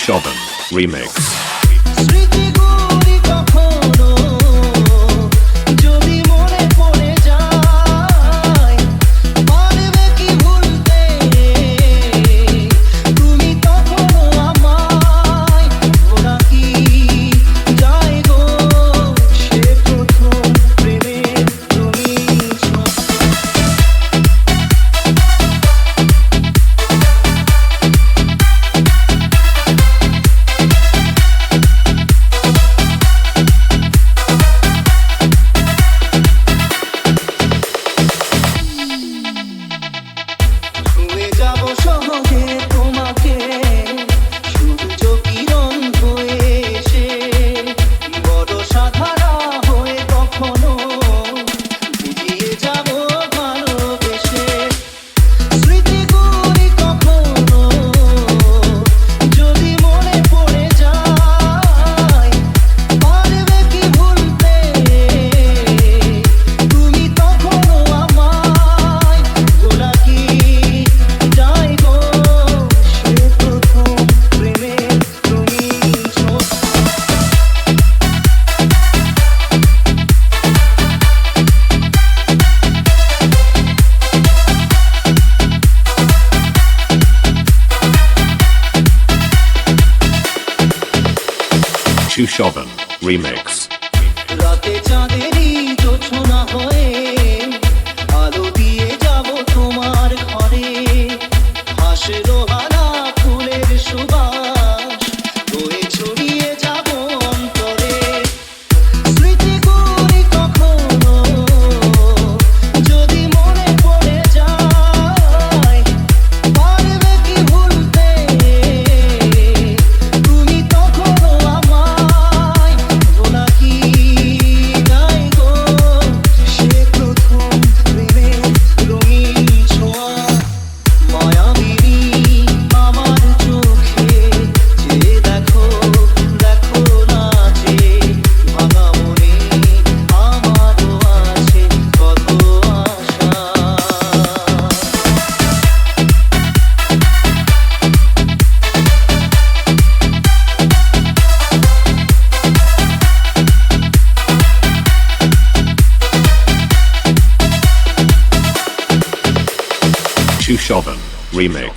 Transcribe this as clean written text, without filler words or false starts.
Shushovan Remix. স্মৃতিগুলি কখনো যদি মনে পড়ে যায়, পারবে কি ভুলতে তুমি তখনো আমায়? ওরা কি যায় গো সে প্রথম প্রেমের রঙিন ছোঁয়া। ছুঁয়ে যাব সহজে তোমাকে, সূর্য কিরণ হয়ে এসে বড় সাধারা হয়ে কখনো ভিজিয়ে যাব ভালোবেসে। স্মৃতিগুলি কখনো যদি মনে পড়ে যায়, পারবে কি ভুলতে তুমি তখনো আমায়? ওরা কি যায় গো সে প্রথম প্রেমের রঙিন ছোঁয়া। Shushovan Remix. রাতে চাঁদেরই জোছনা হয়ে আলো দিয়ে যাব তোমার ঘরে। হাসলো হানা ফুলের সুবাস বয়ে ছড়িয়ে যাব অন্তরে। স্মৃতিগুলি কখনো যদি মনে পড়ে যায়, পারবে কি ভুলতে তুমি তখনো আমায়? ওরা কি যায় গো সে প্রথম প্রেমের রঙিন ছোঁয়া। মায়াবিনী আমার চোখে যে দেখো দেখো নাচে, ভাঙা মনে আমারও আছে কত আশা। Shushovan Remix.